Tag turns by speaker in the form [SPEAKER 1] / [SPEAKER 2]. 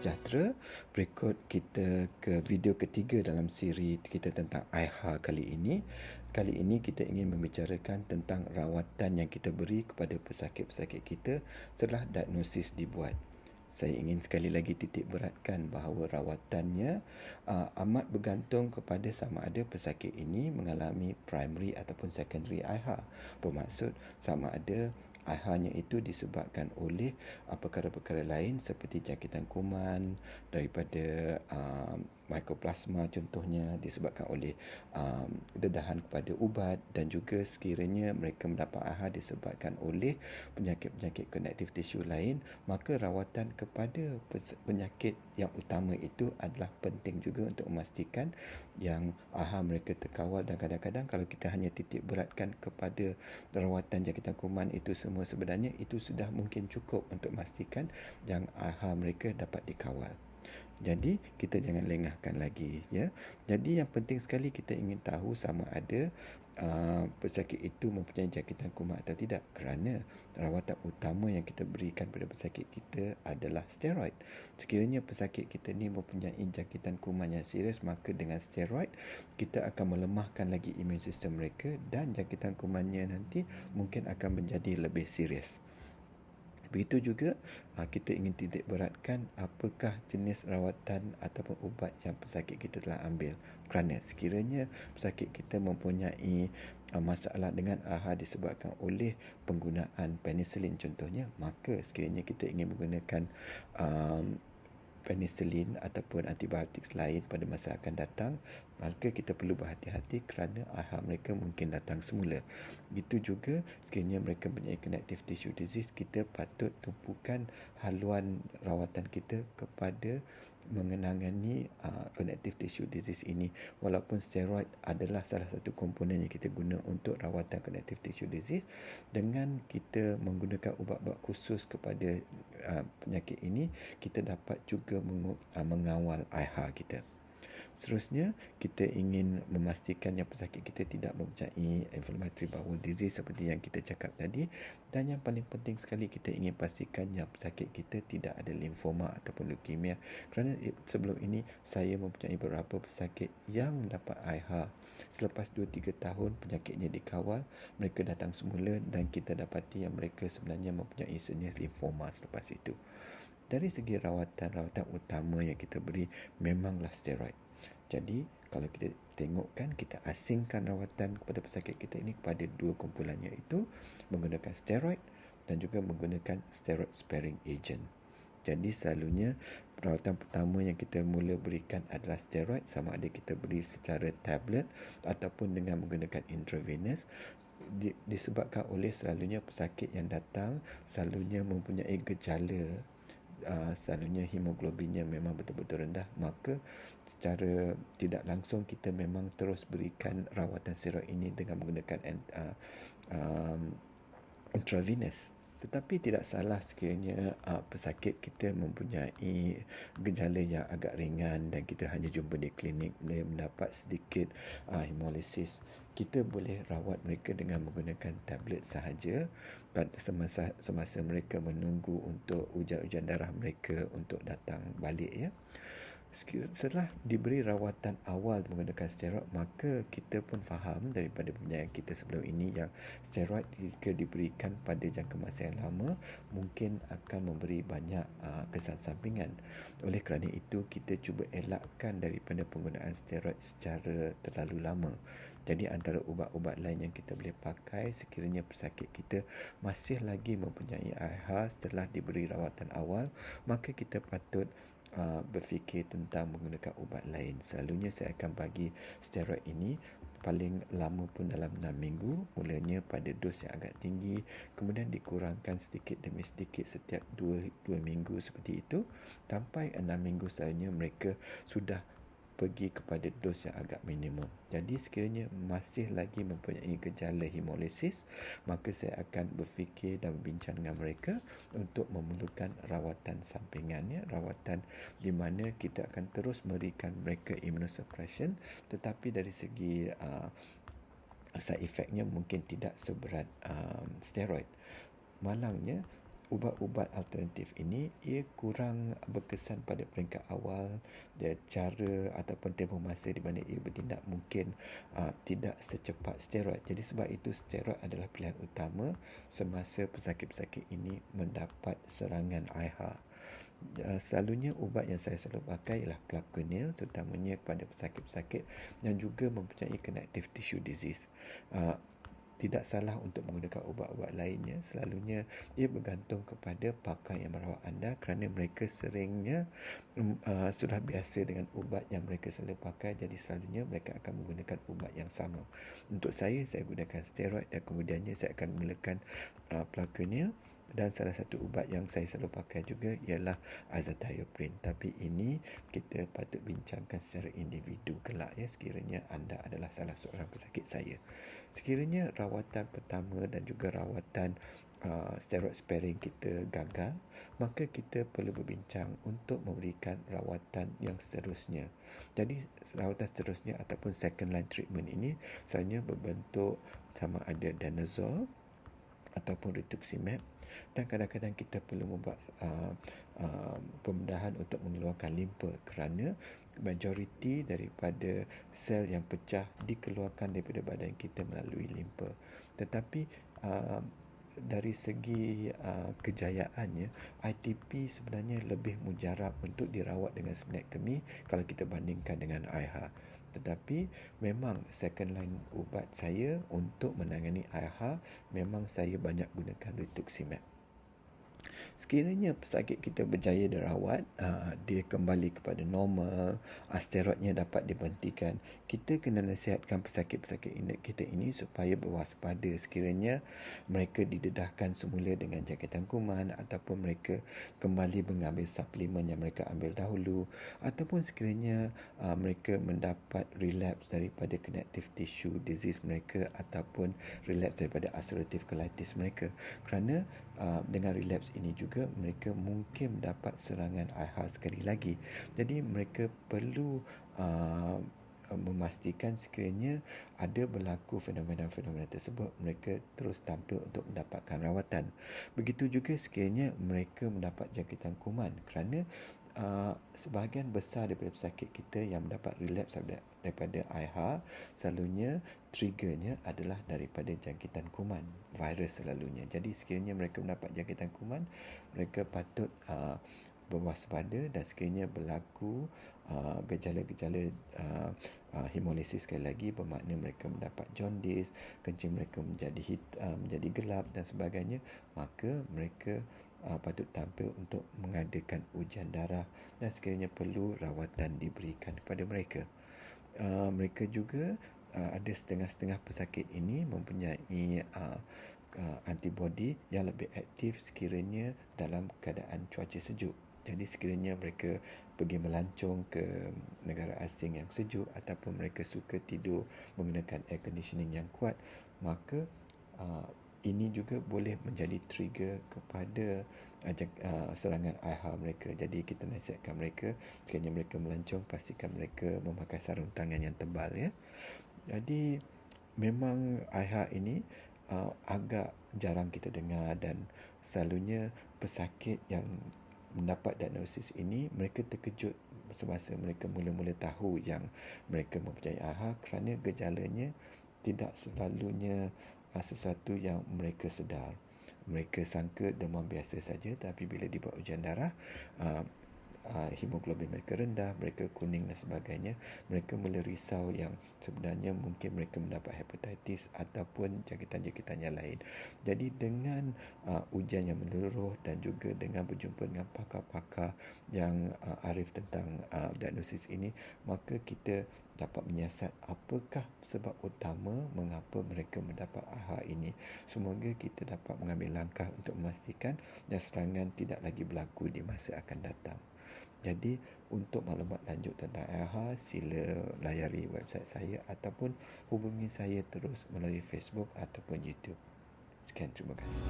[SPEAKER 1] sejahtera. Berikut kita ke video ketiga dalam siri kita tentang AIHA kali ini. Kali ini kita ingin membicarakan tentang rawatan yang kita beri kepada pesakit-pesakit kita setelah diagnosis dibuat. Saya ingin sekali lagi titik beratkan bahawa rawatannya amat bergantung kepada sama ada pesakit ini mengalami primary ataupun secondary AIHA. Bermaksud sama ada AIHA-nya itu disebabkan oleh perkara-perkara lain seperti jangkitan kuman daripada mycoplasma contohnya, disebabkan oleh dedahan kepada ubat, dan juga sekiranya mereka mendapat AIHA disebabkan oleh penyakit-penyakit connective tissue lain, maka rawatan kepada penyakit yang utama itu adalah penting juga untuk memastikan yang AIHA mereka terkawal. Dan kadang-kadang kalau kita hanya titik beratkan kepada rawatan jangkitan kuman itu semua, sebenarnya itu sudah mungkin cukup untuk memastikan yang AIHA mereka dapat dikawal. Jadi kita jangan lengahkan lagi, ya. Jadi yang penting sekali kita ingin tahu sama ada pesakit itu mempunyai jangkitan kuman atau tidak, kerana rawatan utama yang kita berikan pada pesakit kita adalah steroid. Sekiranya pesakit kita ni mempunyai jangkitan kuman yang serius, maka dengan steroid kita akan melemahkan lagi imun sistem mereka dan jangkitan kumannya nanti mungkin akan menjadi lebih serius. Begitu juga kita ingin titik beratkan apakah jenis rawatan ataupun ubat yang pesakit kita telah ambil. Kerana sekiranya pesakit kita mempunyai masalah dengan AIHA disebabkan oleh penggunaan penicillin contohnya, maka sekiranya kita ingin menggunakan penicillin ataupun antibiotik lain pada masa akan datang, maka kita perlu berhati-hati kerana AIHA mereka mungkin datang semula. Begitu juga sekiranya mereka mempunyai connective tissue disease, kita patut tumpukan haluan rawatan kita kepada mengenangani connective tissue disease ini. Walaupun steroid adalah salah satu komponen yang kita guna untuk rawatan connective tissue disease, dengan kita menggunakan ubat-ubat khusus kepada penyakit ini, kita dapat juga mengawal AIHA kita. Seterusnya, kita ingin memastikan yang pesakit kita tidak mempunyai inflammatory bowel disease seperti yang kita cakap tadi. Dan yang paling penting sekali, kita ingin pastikan yang pesakit kita tidak ada limfoma ataupun leukemia. Kerana sebelum ini, saya mempunyai beberapa pesakit yang dapat AIHA. Selepas 2-3 tahun penyakitnya dikawal, mereka datang semula dan kita dapati yang mereka sebenarnya mempunyai sejenis limfoma selepas itu. Dari segi rawatan utama yang kita beri memanglah steroid. Jadi, kalau kita tengokkan, kita asingkan rawatan kepada pesakit kita ini kepada dua kumpulan, iaitu menggunakan steroid dan juga menggunakan steroid sparing agent. Jadi, selalunya rawatan pertama yang kita mula berikan adalah steroid, sama ada kita beri secara tablet ataupun dengan menggunakan intravenous. Disebabkan oleh selalunya pesakit yang datang selalunya mempunyai gejala, selalunya hemoglobinnya memang betul-betul rendah, maka secara tidak langsung kita memang terus berikan rawatan steroid ini dengan menggunakan intravenous. Tetapi tidak salah sekiranya pesakit kita mempunyai gejala yang agak ringan dan kita hanya jumpa di klinik, dia mendapat sedikit hemolysis. Kita boleh rawat mereka dengan menggunakan tablet sahaja semasa mereka menunggu untuk ujian darah mereka untuk datang balik, ya. Setelah diberi rawatan awal menggunakan steroid, maka kita pun faham daripada penyakit kita sebelum ini yang steroid jika diberikan pada jangka masa yang lama mungkin akan memberi banyak kesan sampingan. Oleh kerana itu, kita cuba elakkan daripada penggunaan steroid secara terlalu lama. Jadi antara ubat-ubat lain yang kita boleh pakai sekiranya pesakit kita masih lagi mempunyai AIHA setelah diberi rawatan awal, maka kita patut berfikir tentang menggunakan ubat lain. Selalunya saya akan bagi steroid ini paling lama pun dalam 6 minggu, mulanya pada dos yang agak tinggi, kemudian dikurangkan sedikit demi sedikit setiap 2 minggu seperti itu, sampai 6 minggu selalunya mereka sudah pergi kepada dos yang agak minimum. Jadi sekiranya masih lagi mempunyai gejala hemolysis, maka saya akan berfikir dan berbincang dengan mereka untuk memerlukan rawatan sampingannya, rawatan di mana kita akan terus memberikan mereka immunosuppression, tetapi dari segi side effectnya mungkin tidak seberat steroid. Malangnya, ubat-ubat alternatif ini ia kurang berkesan pada peringkat awal. Dia cara ataupun tempoh masa di mana ia bertindak mungkin tidak secepat steroid. Jadi sebab itu steroid adalah pilihan utama semasa pesakit-pesakit ini mendapat serangan AIHA. Selalunya ubat yang saya selalu pakai ialah Plaquenil, terutamanya kepada pesakit-pesakit yang juga mempunyai connective tissue disease. Tidak salah untuk menggunakan ubat-ubat lainnya. Selalunya ia bergantung kepada pakar yang merawat anda kerana mereka seringnya sudah biasa dengan ubat yang mereka selalu pakai, jadi selalunya mereka akan menggunakan ubat yang sama. Untuk saya gunakan steroid dan kemudiannya saya akan menggunakan Plaquenil. Dan salah satu ubat yang saya selalu pakai juga ialah azathioprine. Tapi ini kita patut bincangkan secara individu kelak ya, sekiranya anda adalah salah seorang pesakit saya. Sekiranya rawatan pertama dan juga rawatan steroid sparing kita gagal, maka kita perlu berbincang untuk memberikan rawatan yang seterusnya. Jadi rawatan seterusnya ataupun second line treatment ini selalunya berbentuk sama ada danazol ataupun rituximab, dan kadang-kadang kita perlu membuat pembedahan untuk mengeluarkan limpa kerana majoriti daripada sel yang pecah dikeluarkan daripada badan kita melalui limpa. Tetapi dari segi kejayaannya, ITP sebenarnya lebih mujarab untuk dirawat dengan splenectomy kalau kita bandingkan dengan AIHA. Tetapi memang second line ubat saya untuk menangani AIHA memang saya banyak gunakan rituximab. Sekiranya pesakit kita berjaya dirawat, dia kembali kepada normal, steroidnya dapat diberhentikan, kita kena nasihatkan pesakit-pesakit kita ini supaya berwaspada sekiranya mereka didedahkan semula dengan jangkitan kuman ataupun mereka kembali mengambil suplemen yang mereka ambil dahulu, ataupun sekiranya mereka mendapat relapse daripada connective tissue disease mereka ataupun relapse daripada ulcerative colitis mereka. Kerana dengan relapse ini juga mereka mungkin mendapat serangan AIHA sekali lagi. Jadi mereka perlu memastikan sekiranya ada berlaku fenomena-fenomena tersebut, mereka terus tampil untuk mendapatkan rawatan. Begitu juga sekiranya mereka mendapat jangkitan kuman, kerana sebahagian besar daripada pesakit kita yang mendapat relapse daripada AIHA, selalunya triggernya adalah daripada jangkitan kuman, virus selalunya. Jadi sekiranya mereka mendapat jangkitan kuman, mereka patut berwaspada, dan sekiranya berlaku gejala-gejala hemolisis sekali lagi, bermakna mereka mendapat jaundice, kencing mereka menjadi gelap dan sebagainya, maka mereka patut tampil untuk mengadakan ujian darah, dan sekiranya perlu rawatan diberikan kepada mereka. Mereka juga ada setengah-setengah pesakit ini mempunyai antibody yang lebih aktif sekiranya dalam keadaan cuaca sejuk. Jadi sekiranya mereka pergi melancong ke negara asing yang sejuk ataupun mereka suka tidur menggunakan air conditioning yang kuat, maka ini juga boleh menjadi trigger kepada serangan AIHA mereka. Jadi kita nasihatkan mereka, sekiranya mereka melancong, pastikan mereka memakai sarung tangan yang tebal ya. Jadi memang AIHA ini agak jarang kita dengar, dan selalunya pesakit yang mendapat diagnosis ini mereka terkejut semasa mereka mula-mula tahu yang mereka mempunyai AIHA, kerana gejalanya tidak selalunya sesuatu yang mereka sedar. Mereka sangka demam biasa saja, tapi bila dibuat ujian darah, hemoglobin mereka rendah, mereka kuning dan sebagainya, mereka mula risau yang sebenarnya mungkin mereka mendapat hepatitis ataupun jangkitan-jangkitan yang lain. Jadi dengan ujian yang menyeluruh dan juga dengan berjumpa dengan pakar-pakar yang arif tentang diagnosis ini, maka kita dapat menyiasat apakah sebab utama mengapa mereka mendapat AIHA ini. Semoga kita dapat mengambil langkah untuk memastikan dan serangan tidak lagi berlaku di masa akan datang. Jadi untuk maklumat lanjut tentang AIHA, sila layari website saya ataupun hubungi saya terus melalui Facebook ataupun YouTube. Sekian, terima kasih.